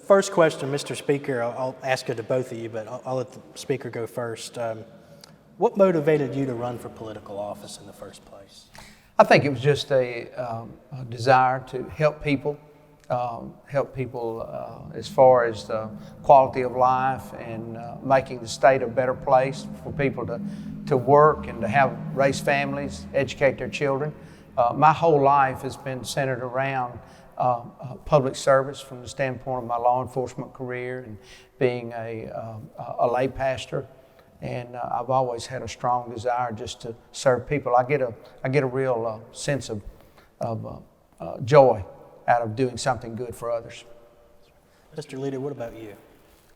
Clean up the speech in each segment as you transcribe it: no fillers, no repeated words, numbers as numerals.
First question, Mr. Speaker, I'll ask it to both of you, but I'll let the speaker go first. What motivated you to run for political office in the first place? I think it was just a desire to help people as far as the quality of life and making the state a better place for people to work and to raise families, educate their children. My whole life has been centered around public service from the standpoint of my law enforcement career and being a lay pastor. And I've always had a strong desire just to serve people. I get a real sense of joy out of doing something good for others. Mr. Leader, what about you?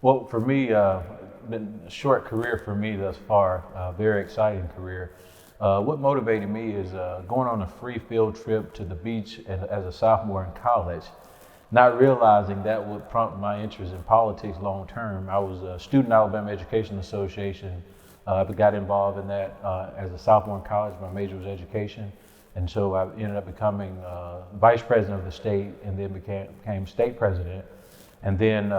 Well, for me, been a short career for me thus far, a very exciting career. What motivated me is going on a free field trip to the beach as a sophomore in college, not realizing that would prompt my interest in politics long term. I was a student Alabama Education Association. I got involved in that as a sophomore in college. My major was education. And so I ended up becoming vice president of the state and then became state president. And then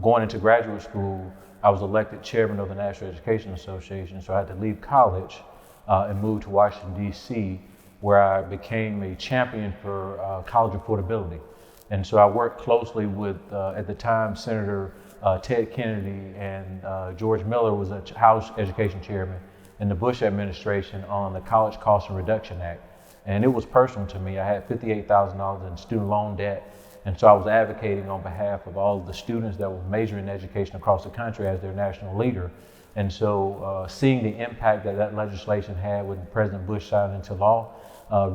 going into graduate school, I was elected chairman of the National Education Association. So I had to leave college and move to Washington, D.C., where I became a champion for college affordability. And so I worked closely with, at the time, Senator Ted Kennedy and George Miller was a House Education Chairman in the Bush administration on the College Cost and Reduction Act. And it was personal to me. I had $58,000 in student loan debt. And so I was advocating on behalf of all of the students that were majoring in education across the country as their national leader. And so seeing the impact that legislation had when President Bush signed into law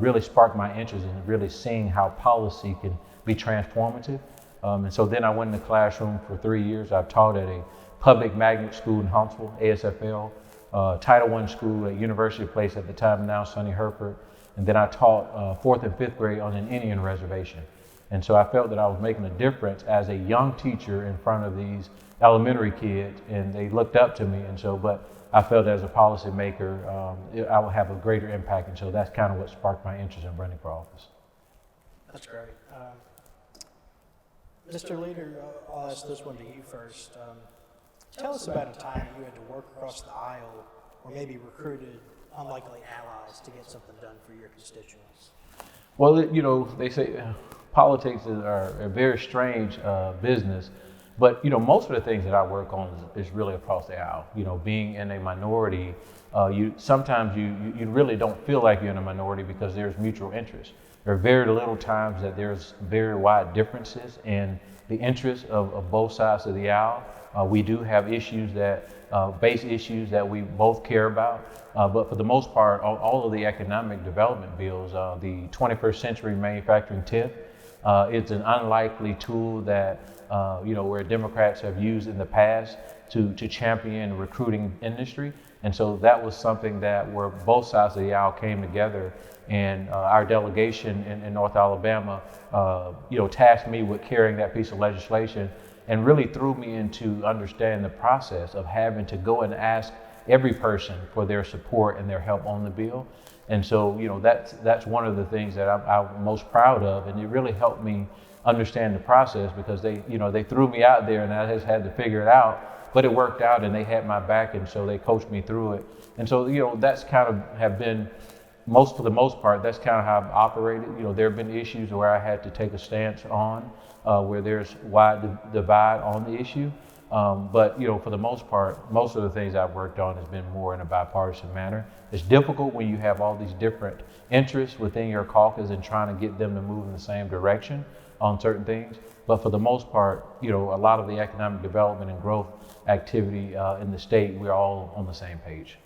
really sparked my interest in really seeing how policy can be transformative. And so then I went in the classroom for 3 years. I taught at a public magnet school in Huntsville, ASFL, Title I school at University Place at the time, now Sonny Herford. And then I taught 4th and 5th grade on an Indian reservation. And so I felt that I was making a difference as a young teacher in front of these elementary kids, and they looked up to me. And so, but I felt as a policymaker, I would have a greater impact. And so that's kind of what sparked my interest in running for office. That's great. Mr. Leader, I'll ask this one to you first. Tell us about a time you had to work across the aisle or maybe recruited unlikely allies to get something done for your constituents. Well, you know, they say politics are a very strange business, but you know, most of the things that I work on is really across the aisle. You know, being in a minority, sometimes you really don't feel like you're in a minority because there's mutual interest. There are very little times that there's very wide differences in the interests of both sides of the aisle. We do have issues base issues that we both care about, but for the most part, all of the economic development bills, the 21st Century Manufacturing TIF, it's an unlikely tool that, where Democrats have used in the past to champion recruiting industry. And so that was something where both sides of the aisle came together, and our delegation in North Alabama, tasked me with carrying that piece of legislation and really threw me into understanding the process of having to go and ask every person for their support and their help on the bill. And so, that's one of the things that I'm most proud of, and it really helped me understand the process because they threw me out there and I just had to figure it out, but it worked out and they had my back, and so they coached me through it. And so, that's kind of have been for the most part, that's kind of how I've operated. There have been issues where I had to take a stance on, where there's wide divide on the issue. But for the most part, most of the things I've worked on has been more in a bipartisan manner. It's difficult when you have all these different interests within your caucus and trying to get them to move in the same direction on certain things. But for the most part, a lot of the economic development and growth activity in the state, we're all on the same page.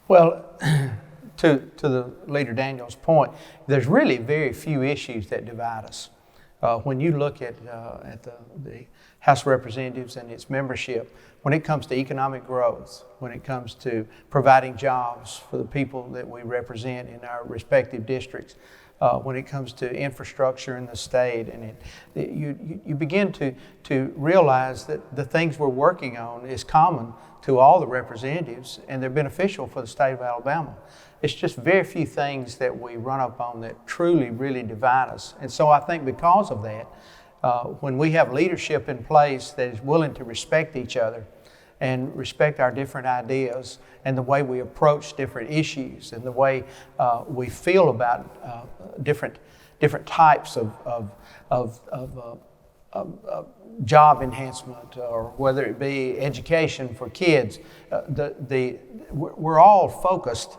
Well, to the Leader Daniels' point, there's really very few issues that divide us. When you look at the House of Representatives and its membership, when it comes to economic growth, when it comes to providing jobs for the people that we represent in our respective districts, when it comes to infrastructure in the state, and you begin to realize that the things we're working on is common to all the representatives, and they're beneficial for the state of Alabama. It's just very few things that we run up on that truly, really divide us. And so I think because of that, when we have leadership in place that is willing to respect each other and respect our different ideas and the way we approach different issues and the way we feel about different types of job enhancement, or whether it be education for kids, we're all focused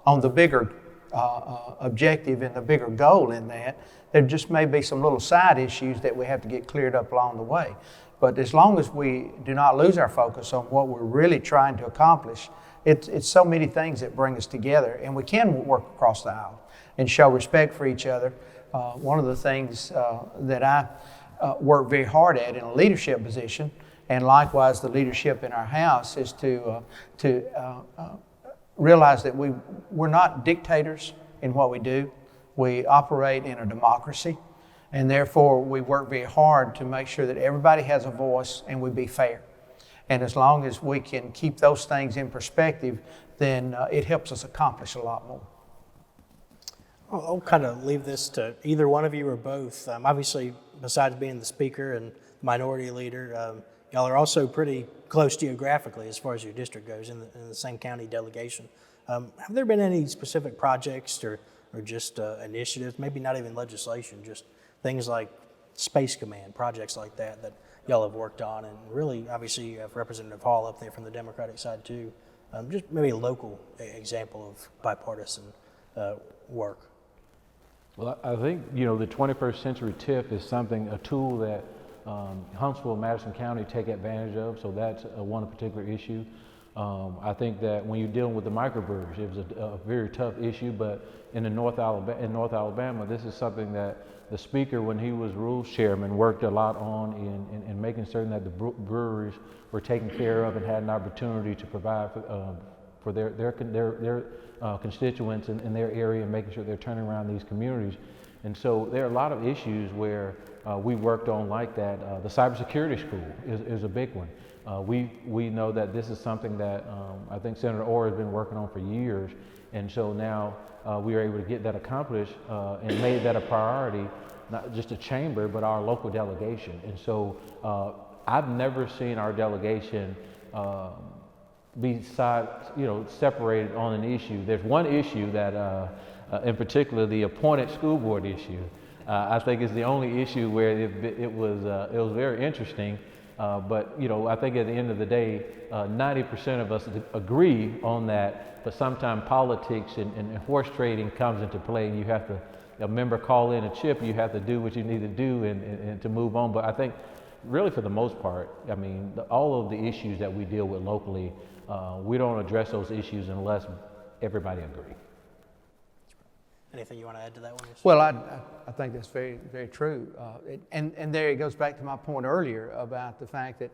on the bigger objective and the bigger goal in that. There just may be some little side issues that we have to get cleared up along the way. But as long as we do not lose our focus on what we're really trying to accomplish, it's so many things that bring us together, and we can work across the aisle and show respect for each other. One of the things that I work very hard at in a leadership position, and likewise the leadership in our house, is to realize that we're not dictators in what we do. We operate in a democracy, and therefore we work very hard to make sure that everybody has a voice and we be fair. And as long as we can keep those things in perspective, then it helps us accomplish a lot more. I'll kind of leave this to either one of you or both. Obviously, besides being the speaker and minority leader, y'all are also pretty close geographically as far as your district goes in the same county delegation. Have there been any specific projects or just initiatives, maybe not even legislation, just things like Space Command, projects like that y'all have worked on? And really, obviously, you have Representative Hall up there from the Democratic side too. Just maybe a local example of bipartisan work. Well, I think, the 21st century TIF is a tool that Huntsville and Madison County take advantage of, so that's one particular issue. I think that when you're dealing with the microbreweries, it was a very tough issue, but in North Alabama, this is something that the speaker, when he was rules chairman, worked a lot on in making certain that the breweries were taken care of and had an opportunity to provide for their constituents in their area, and making sure they're turning around these communities. And so there are a lot of issues where we worked on like that. The cybersecurity school is a big one. We know that this is something that I think Senator Orr has been working on for years, and so now we are able to get that accomplished and made that a priority, not just a chamber, but our local delegation. And so I've never seen our delegation be separated on an issue. There's one issue that, in particular, the appointed school board issue. I think is the only issue where it was very interesting. But I think at the end of the day, 90% of us agree on that. But sometimes politics and horse trading comes into play, and you have to, a member call in a chip, you have to do what you need to do and to move on. But I think really for the most part, I mean, all of the issues that we deal with locally, we don't address those issues unless everybody agrees. Anything you want to add to that one? Well, I think that's very, very true. And there it goes back to my point earlier about the fact that,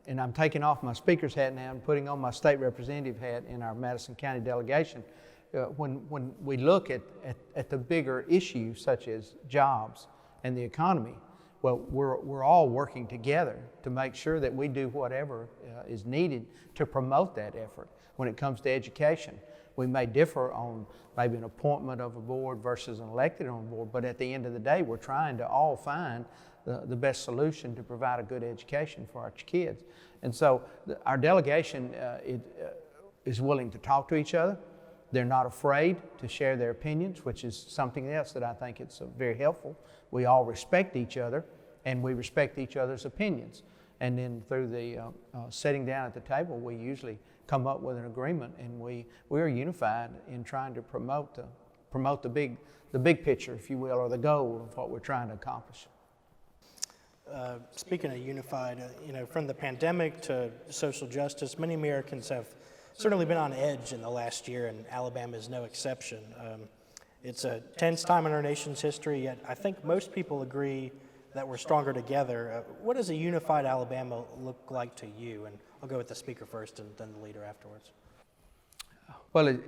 and I'm taking off my speaker's hat now and putting on my state representative hat in our Madison County delegation. When we look at the bigger issues such as jobs and the economy, well, we're all working together to make sure that we do whatever is needed to promote that effort. When it comes to education, we may differ on maybe an appointment of a board versus an elected on a board, but at the end of the day, we're trying to all find the best solution to provide a good education for our kids. And so our delegation is willing to talk to each other. They're not afraid to share their opinions, which is something else that I think it's very helpful. We all respect each other, and we respect each other's opinions. And then through the sitting down at the table, we usually come up with an agreement, and we are unified in trying to promote the big picture, if you will, or the goal of what we're trying to accomplish. Speaking of unified, from the pandemic to social justice, many Americans have certainly been on edge in the last year, and Alabama is no exception. It's a tense time in our nation's history, yet I think most people agree that we're stronger together. What does a unified Alabama look like to you? And I'll go with the speaker first and then the leader afterwards. Well,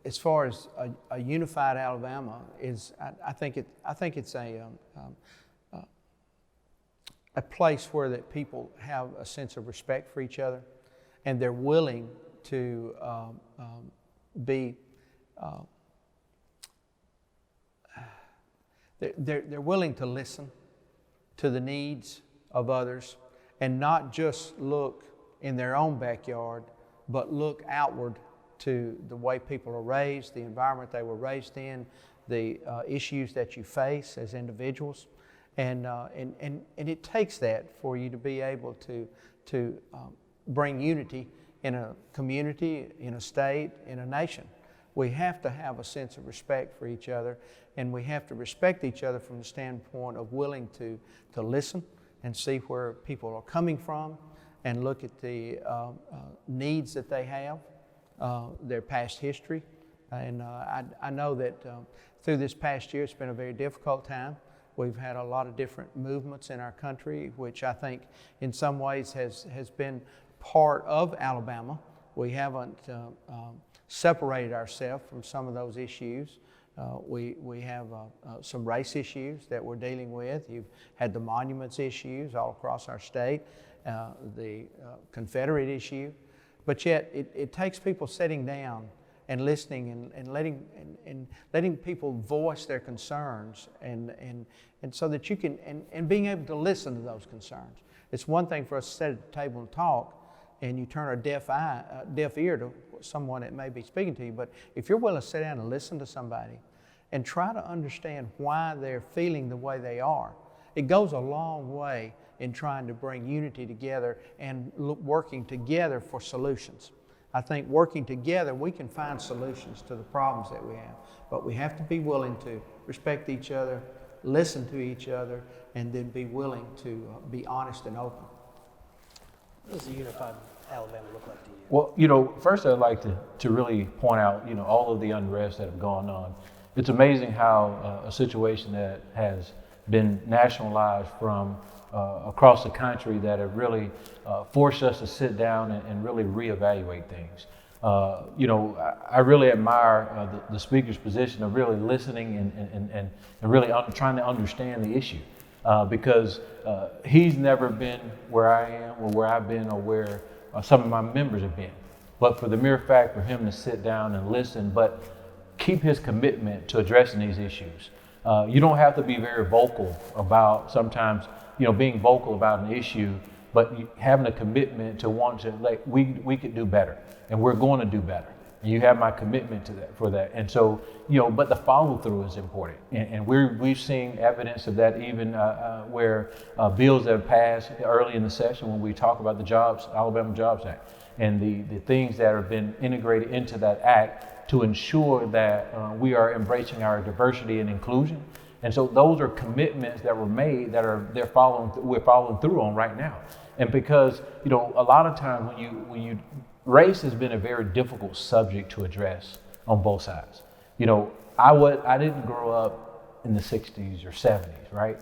as far as a unified Alabama is, I think it's a place where that people have a sense of respect for each other, and they're willing to be. They're willing to listen to the needs of others, and not just look in their own backyard, but look outward to the way people are raised, the environment they were raised in, the issues that you face as individuals. And it takes that for you to be able to bring unity in a community, in a state, in a nation. We have to have a sense of respect for each other, and we have to respect each other from the standpoint of willing to listen and see where people are coming from, and look at the needs that they have, their past history. And I know that through this past year, it's been a very difficult time. We've had a lot of different movements in our country, which I think in some ways has been part of Alabama. We haven't separated ourselves from some of those issues. We have some race issues that we're dealing with. You've had the monuments issues all across our state, the Confederate issue. But yet it takes people sitting down and listening and letting people voice their concerns, and so that you can, and being able to listen to those concerns. It's one thing for us to sit at the table and talk, and you turn a deaf ear to someone that may be speaking to you. But if you're willing to sit down and listen to somebody and try to understand why they're feeling the way they are, it goes a long way in trying to bring unity together and working together for solutions. I think working together, we can find solutions to the problems that we have. But we have to be willing to respect each other, listen to each other, and then be willing to be honest and open. What does a unified Alabama look like to you? Well, first I'd like to really point out, all of the unrest that have gone on. It's amazing how a situation that has been nationalized from across the country that have really forced us to sit down and really reevaluate things. I really admire the speaker's position of really listening and really trying to understand the issue, because he's never been where I am or where I've been or where some of my members have been. But for the mere fact for him to sit down and listen, but keep his commitment to addressing these issues. You don't have to be very vocal about sometimes, being vocal about an issue, but having a commitment to want to, we could do better, and we're going to do better. And you have my commitment to that, for that. And so, but the follow through is important. And we've seen evidence of that even where bills that have passed early in the session when we talk about the Alabama Jobs Act, and the things that have been integrated into that act to ensure that we are embracing our diversity and inclusion. And so those are commitments that were made that we're following through on right now. And because, a lot of times race has been a very difficult subject to address on both sides. I didn't grow up in the 60s or 70s, right?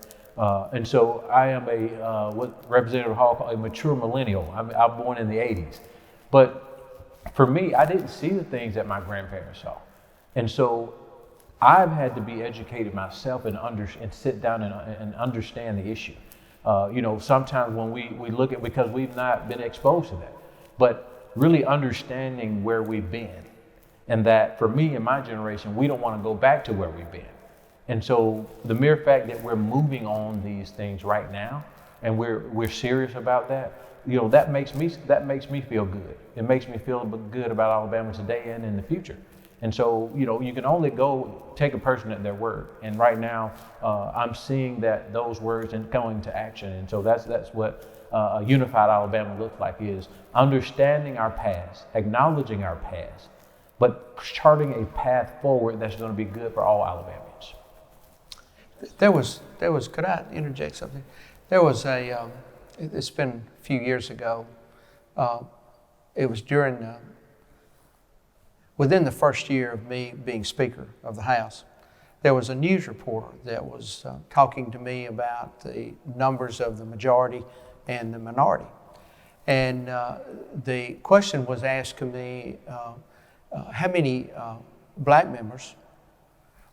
And so I am what Representative Hall called a mature millennial. I'm born in the 80s. But for me, I didn't see the things that my grandparents saw. And so I've had to be educated myself and sit down and understand the issue. Sometimes when we look at, because we've not been exposed to that, but really understanding where we've been, and that for me and my generation, we don't want to go back to where we've been. And so the mere fact that we're moving on these things right now, and we're serious about that, that makes me feel good. It makes me feel good about Alabama today and in the future. And so, you can only take a person at their word. And right now, I'm seeing that those words and going to action. And so that's what a unified Alabama looks like, is understanding our past, acknowledging our past, but charting a path forward that's going to be good for all Alabamians. There was. Could I interject something? There was it's been a few years ago. It was within the first year of me being Speaker of the House, there was a news reporter that was talking to me about the numbers of the majority and the minority. And the question was asked to me, how many black members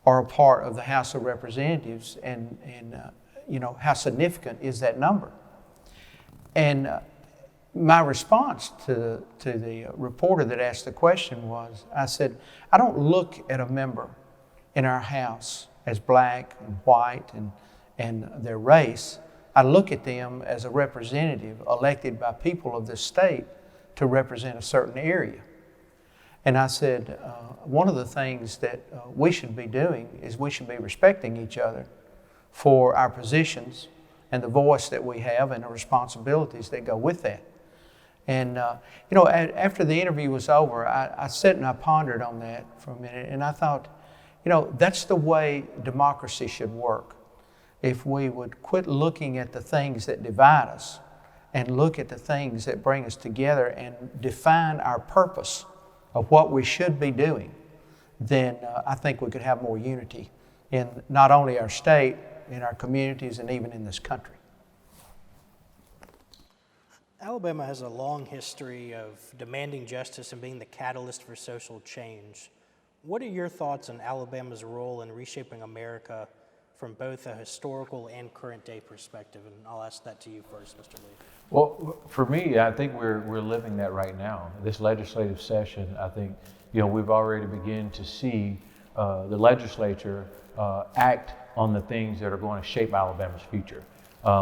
are a part of the House of Representatives, and how significant is that number? And my response to the reporter that asked the question was, I said, I don't look at a member in our House as black and white and their race. I look at them as a representative elected by people of this state to represent a certain area. And I said, one of the things that we should be doing is we should be respecting each other for our positions and the voice that we have and the responsibilities that go with that. And, after the interview was over, I sat and I pondered on that for a minute, and I thought, that's the way democracy should work. If we would quit looking at the things that divide us and look at the things that bring us together and define our purpose of what we should be doing, then I think we could have more unity in not only our state, in our communities, and even in this country. Alabama has a long history of demanding justice and being the catalyst for social change. What are your thoughts on Alabama's role in reshaping America from both a historical and current day perspective? And I'll ask that to you first, Mr. Lee. Well, for me, I think we're living that right now. This legislative session, I think, we've already begun to see the legislature act on the things that are going to shape Alabama's future.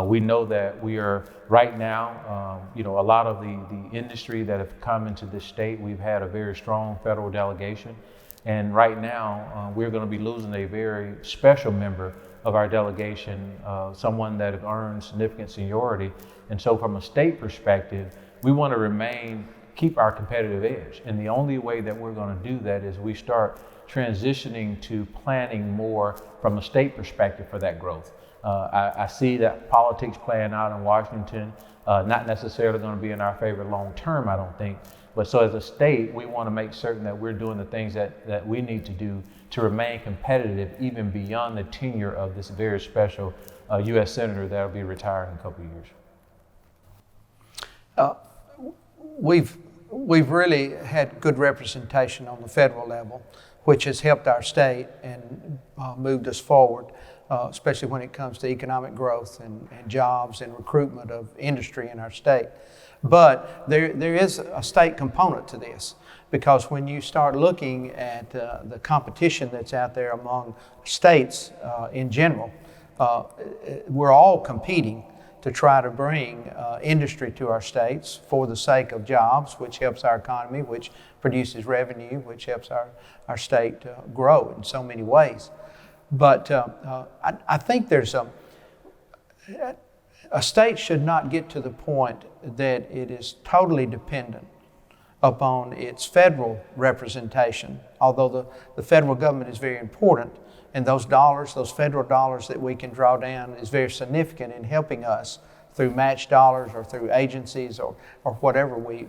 We know that we are right now, a lot of the industry that have come into this state, we've had a very strong federal delegation. And right now, we're going to be losing a very special member of our delegation, someone that has earned significant seniority. And so from a state perspective, we want to keep our competitive edge. And the only way that we're going to do that is we start transitioning to planning more from a state perspective for that growth. I see that politics playing out in Washington, not necessarily going to be in our favor long term, I don't think. But so as a state, we want to make certain that we're doing the things that we need to do to remain competitive even beyond the tenure of this very special U.S. Senator that will be retired in a couple of years. We've really had good representation on the federal level, which has helped our state and moved us forward, especially when it comes to economic growth and jobs and recruitment of industry in our state. But there is a state component to this, because when you start looking at the competition that's out there among states in general, we're all competing to try to bring industry to our states for the sake of jobs, which helps our economy, which produces revenue, which helps our state grow in so many ways. But I think there's a state should not get to the point that it is totally dependent upon its federal representation, although the federal government is very important, and those federal dollars that we can draw down is very significant in helping us through match dollars or through agencies or whatever we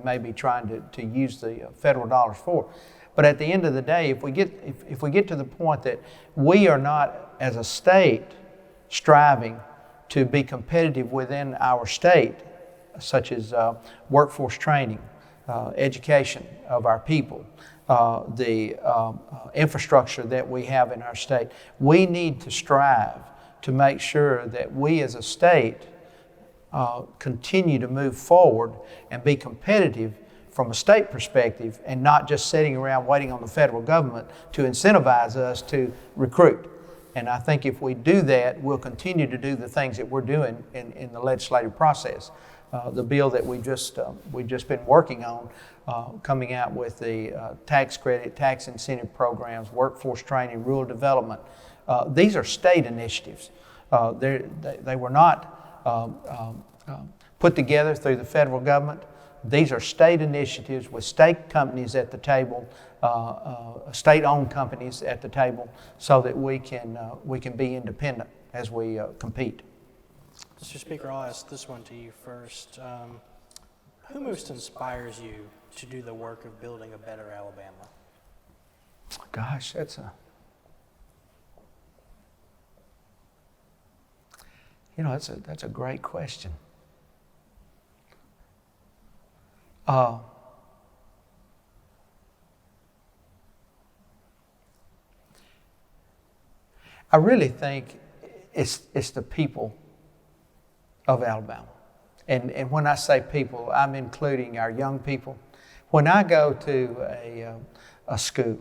may be trying to use the federal dollars for. But at the end of the day, if we get to the point that we are not as a state striving to be competitive within our state, such as workforce training, education of our people, the infrastructure that we have in our state, we need to strive to make sure that we as a state continue to move forward and be competitive from a state perspective, and not just sitting around waiting on the federal government to incentivize us to recruit. And I think if we do that, we'll continue to do the things that we're doing in the legislative process. The bill that we've just been working on, coming out with the tax credit, tax incentive programs, workforce training, rural development. These are state initiatives. They were not put together through the federal government. These are state initiatives with state companies at the table, state-owned companies at the table, so that we can be independent as we compete. Mr. Speaker, I'll ask this one to you first. Who most inspires you to do the work of building a better Alabama? Gosh, that's a great question. I really think it's the people of Alabama. And when I say people, I'm including our young people. When I go to a school,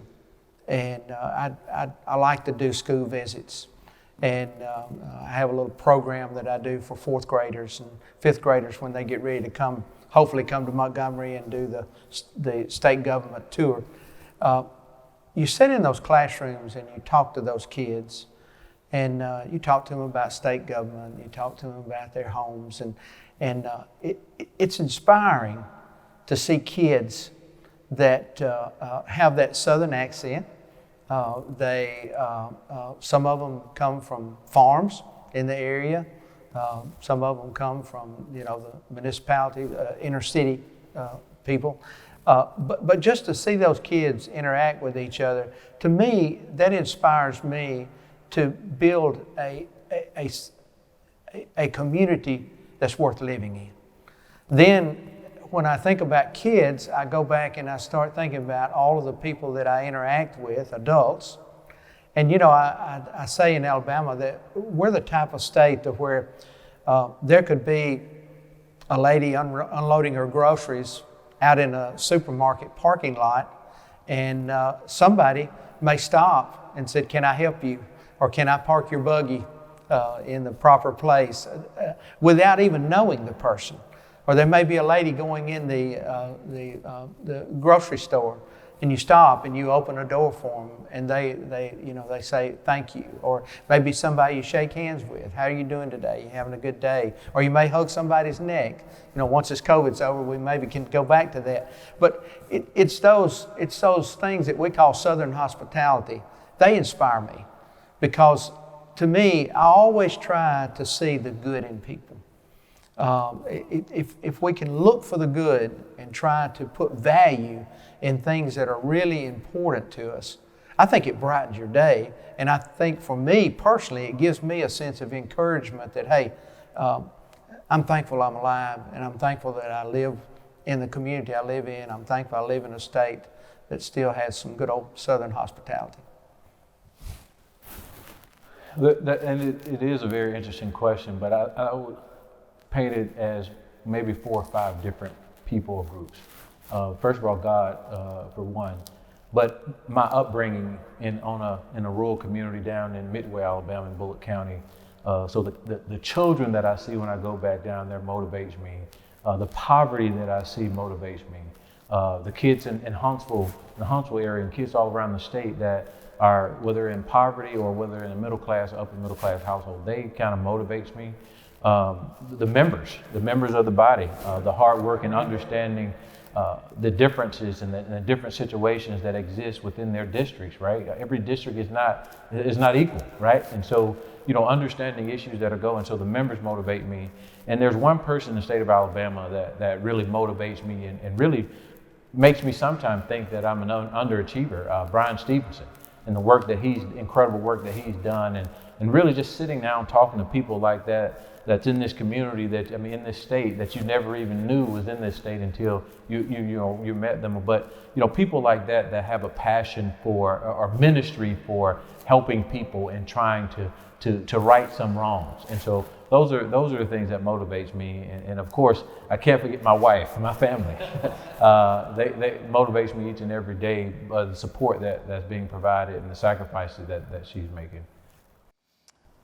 and I like to do school visits, and I have a little program that I do for fourth graders and fifth graders when they get ready to hopefully come to Montgomery and do the state government tour. You sit in those classrooms and you talk to those kids, and you talk to them about state government, you talk to them about their homes, and it's inspiring to see kids that have that Southern accent. Some of them come from farms in the area. Some of them come from the municipality, inner city people. But just to see those kids interact with each other, to me, that inspires me to build a community that's worth living in. Then, when I think about kids, I go back and I start thinking about all of the people that I interact with, adults. And I say in Alabama that we're the type of state to where there could be a lady unloading her groceries out in a supermarket parking lot, and somebody may stop and say, "Can I help you?" or "Can I park your buggy in the proper place?" without even knowing the person. Or there may be a lady going in the grocery store, and you stop and you open a door for them, and they say thank you. Or maybe somebody you shake hands with. "How are you doing today? You having a good day?" Or you may hug somebody's neck. Once this COVID's over, we maybe can go back to that. But it's those things that we call Southern hospitality. They inspire me, because to me, I always try to see the good in people. If we can look for the good and try to put value in things that are really important to us, I think it brightens your day. And I think for me personally, it gives me a sense of encouragement that, hey, I'm thankful I'm alive, and I'm thankful that I live in the community I live in. I'm thankful I live in a state that still has some good old Southern hospitality. It is a very interesting question, but I would paint it as maybe 4 or 5 different people or groups. First of all, God, for one, but my upbringing in a rural community down in Midway, Alabama, in Bullitt County. So the children that I see when I go back down there motivates me. The poverty that I see motivates me. The kids in Huntsville, the Huntsville area, and kids all around the state that are, whether in poverty or whether in a middle class, upper middle class household, they kind of motivates me. The members of the body, the hard work and understanding the differences and the different situations that exist within their districts, right? Every district is not equal, right? And so, understanding issues that are going, so the members motivate me. And there's one person in the state of Alabama that really motivates me and really makes me sometimes think that I'm an underachiever, Brian Stevenson, and the incredible work that he's done, and really just sitting down talking to people like that's in this community in this state that you never even knew was in this state until you met them. But people like that have a passion for or ministry for helping people and trying to right some wrongs. And so those are the things that motivates me. And of course, I can't forget my wife and my family. They motivates me each and every day. The support that's being provided and the sacrifices that she's making.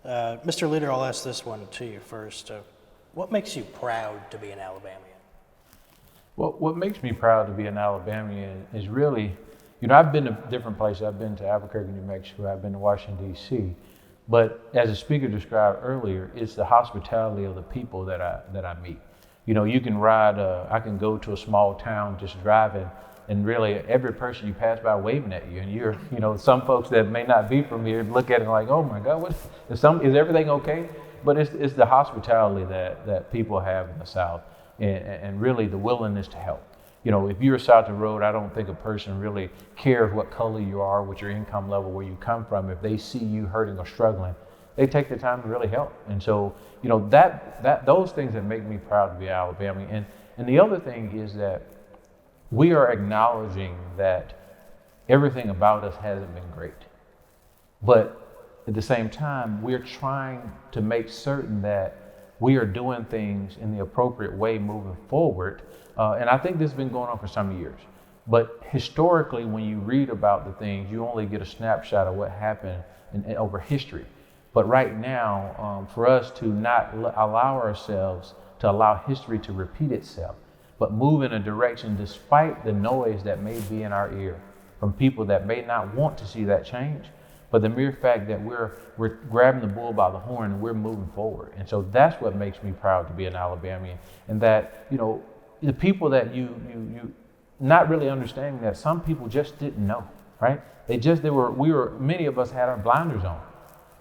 Mr. Leader, I'll ask this one to you first. What makes you proud to be an Alabamian? Well, what makes me proud to be an Alabamian is really, I've been to different places. I've been to Albuquerque, New Mexico. I've been to Washington, D.C. But as the speaker described earlier, it's the hospitality of the people that I meet. You can ride, I can go to a small town just driving, and really every person you pass by waving at you, and you're, some folks that may not be from here look at it like, oh my God, is everything okay? But it's the hospitality that people have in the South, and really the willingness to help. If you're south of the road, I don't think a person really cares what color you are, what your income level, where you come from. If they see you hurting or struggling, they take the time to really help. And so, those things that make me proud to be Alabamian. And the other thing is that we are acknowledging that everything about us hasn't been great. But at the same time, we're trying to make certain that we are doing things in the appropriate way moving forward. And I think this has been going on for some years. But historically, when you read about the things, you only get a snapshot of what happened over history. But right now, for us to not allow ourselves to allow history to repeat itself, but move in a direction despite the noise that may be in our ear from people that may not want to see that change, but the mere fact that we're grabbing the bull by the horn and we're moving forward. And so that's what makes me proud to be an Alabamian, and that, you know, the people that you not really understanding that some people just didn't know, right? Many of us had our blinders on.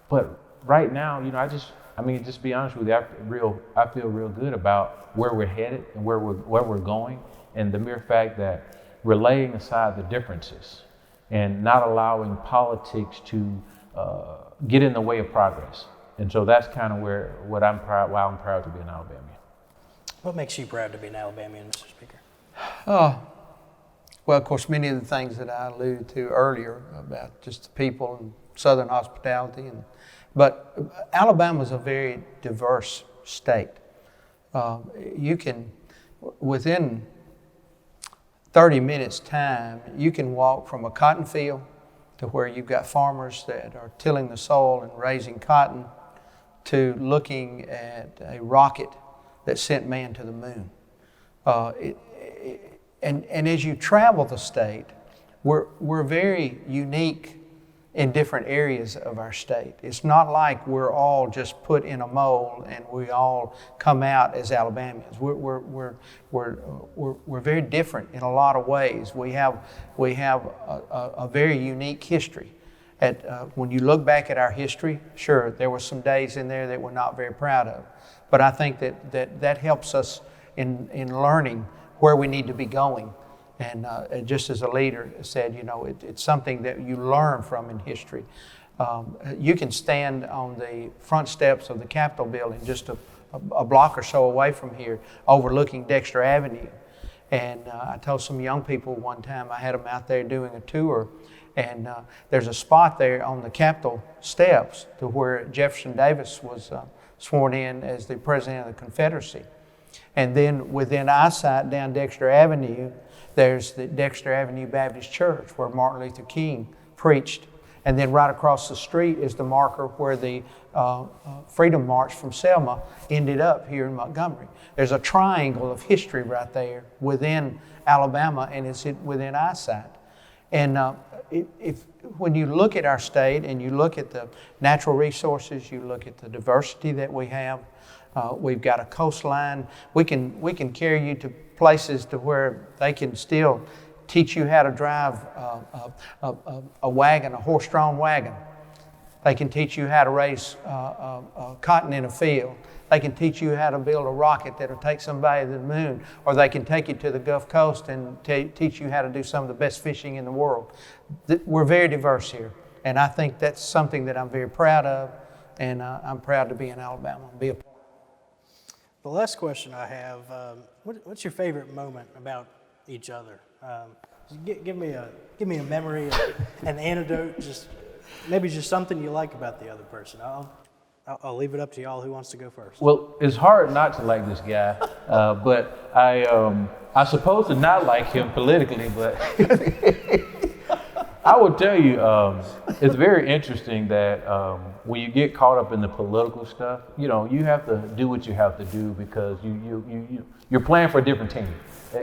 But right now, you know, just be honest with you, I feel real good about where we're headed and where we're going, and the mere fact that we're laying aside the differences and not allowing politics to get in the way of progress. And so that's kind of why I'm proud to be an Alabamian. What makes you proud to be an Alabamian, Mr. Speaker? Well, of course, many of the things that I alluded to earlier about just the people and Southern hospitality, but Alabama is a very diverse state. You can, within 30 minutes time, you can walk from a cotton field to where you've got farmers that are tilling the soil and raising cotton, to looking at a rocket that sent man to the moon. And as you travel the state, we're very unique in different areas of our state. It's not like we're all just put in a mold and we all come out as Alabamians. We're very different in a lot of ways. We have a very unique history. When you look back at our history, sure, there were some days in there that we're not very proud of, but I think that helps us in learning where we need to be going. And just as a leader said, you know, it's something that you learn from in history. You can stand on the front steps of the Capitol building just a block or so away from here, overlooking Dexter Avenue. And I told some young people one time, I had them out there doing a tour, and there's a spot there on the Capitol steps to where Jefferson Davis was sworn in as the President of the Confederacy. And then within eyesight down Dexter Avenue, there's the Dexter Avenue Baptist Church where Martin Luther King preached. And then right across the street is the marker where the Freedom March from Selma ended up here in Montgomery. There's a triangle of history right there within Alabama, and it's within eyesight. And when you look at our state and you look at the natural resources, you look at the diversity that we have, we've got a coastline. We can carry you to places to where they can still teach you how to drive a wagon, a horse-drawn wagon. They can teach you how to raise cotton in a field. They can teach you how to build a rocket that'll take somebody to the moon, or they can take you to the Gulf Coast and teach you how to do some of the best fishing in the world. We're very diverse here, and I think that's something that I'm very proud of, and I'm proud to be in Alabama and be a part. The last question I have, what's your favorite moment about each other? Give me a memory, an anecdote, maybe just something you like about the other person. I'll leave it up to y'all. Who wants to go first? Well, it's hard not to like this guy, but I suppose to not like him politically, but I would tell you, it's very interesting that when you get caught up in the political stuff, you know, you have to do what you have to do because you're playing for a different team,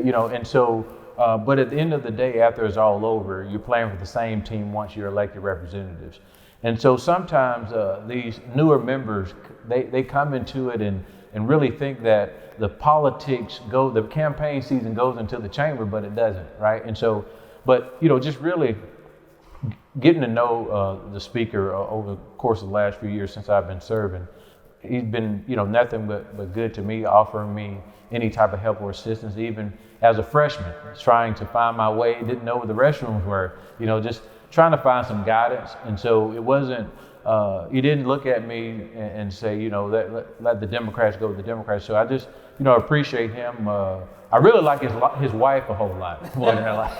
you know, and so. But at the end of the day, after it's all over, you're playing for the same team once you're elected representatives. And so sometimes these newer members, they come into it and really think that the the campaign season goes into the chamber, but it doesn't, right? And so, but, you know, just really getting to know the speaker over the course of the last few years since I've been serving, he's been, you know, nothing but good to me, offering me any type of help or assistance, even as a freshman, trying to find my way, didn't know where the restrooms were, you know, just trying to find some guidance. And so it wasn't, he didn't look at me and say, you know, let the Democrats go with the Democrats. So I just, you know, appreciate him. I really like his wife a whole lot more than I like.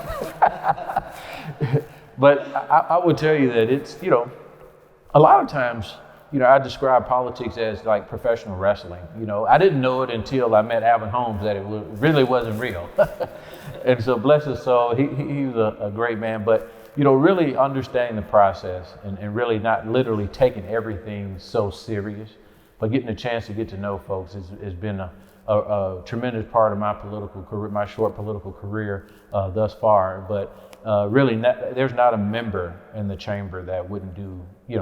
But I would tell you that it's, you know, a lot of times, I describe politics as like professional wrestling. I didn't know it until I met Alvin Holmes that it really wasn't real. And so bless his soul, he was a great man. But, really understanding the process and really not literally taking everything so serious, but getting a chance to get to know folks has been a tremendous part of my political career, my short political career thus far. But really, there's not a member in the chamber that wouldn't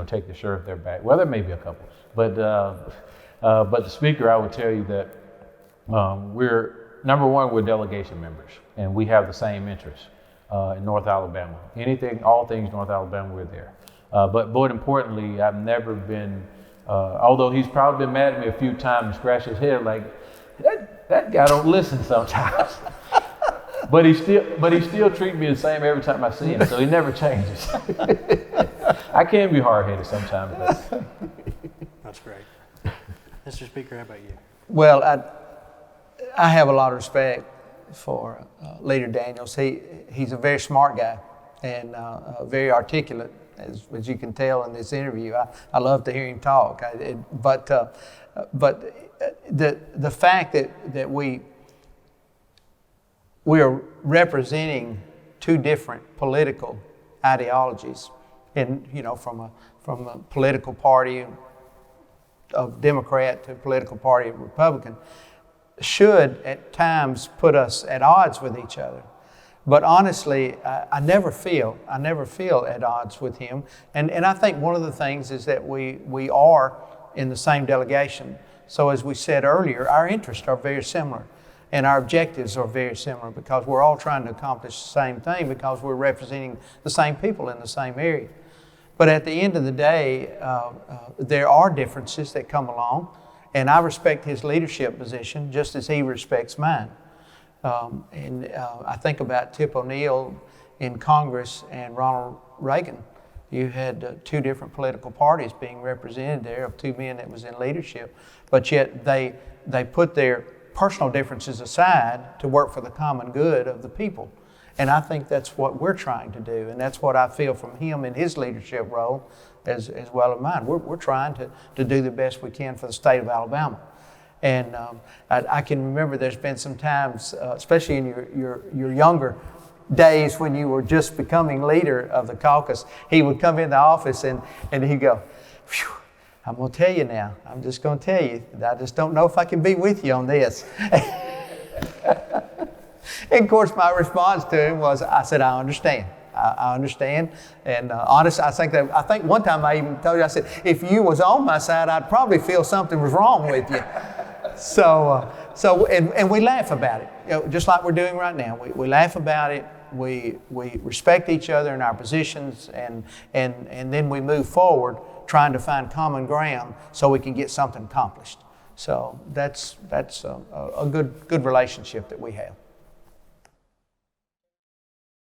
take the shirt off their back. Well, there may be a couple, but the speaker, I would tell you that we're number one, we're delegation members, and we have the same interests in North Alabama. All things North Alabama, we're there. But more importantly, I've never been, although he's probably been mad at me a few times and scratched his head like, that guy don't listen sometimes. But he still treats me the same every time I see him, so he never changes. I can be hard-headed sometimes, but That's great. Mr. Speaker, how about you? Well, I have a lot of respect for Leader Daniels. He's a very smart guy and very articulate, as you can tell in this interview. I love to hear him talk. But the fact that we are representing two different political ideologies, and from a political party of Democrat to a political party of Republican, should at times put us at odds with each other. But honestly, I never feel at odds with him. And I think one of the things is that we are in the same delegation. So as we said earlier, our interests are very similar. And our objectives are very similar because we're all trying to accomplish the same thing because we're representing the same people in the same area. But at the end of the day, there are differences that come along, and I respect his leadership position just as he respects mine. I think about Tip O'Neill in Congress and Ronald Reagan. You had two different political parties being represented there of two men that was in leadership, but yet they put their personal differences aside to work for the common good of the people. And I think that's what we're trying to do, and that's what I feel from him in his leadership role as well as mine. We're trying to do the best we can for the state of Alabama. And I can remember there's been some times, especially in your younger days when you were just becoming leader of the caucus, he would come in the office and he'd go, "Phew, I'm going to tell you now. I'm just going to tell you. I just don't know if I can be with you on this." And of course, my response to him was, I said, I understand. I understand. And honestly, I think one time I even told you, I said, if you was on my side, I'd probably feel something was wrong with you. And we laugh about it, just like we're doing right now. We laugh about it. We respect each other in our positions, and then we move forward trying to find common ground so we can get something accomplished. So that's a good relationship that we have.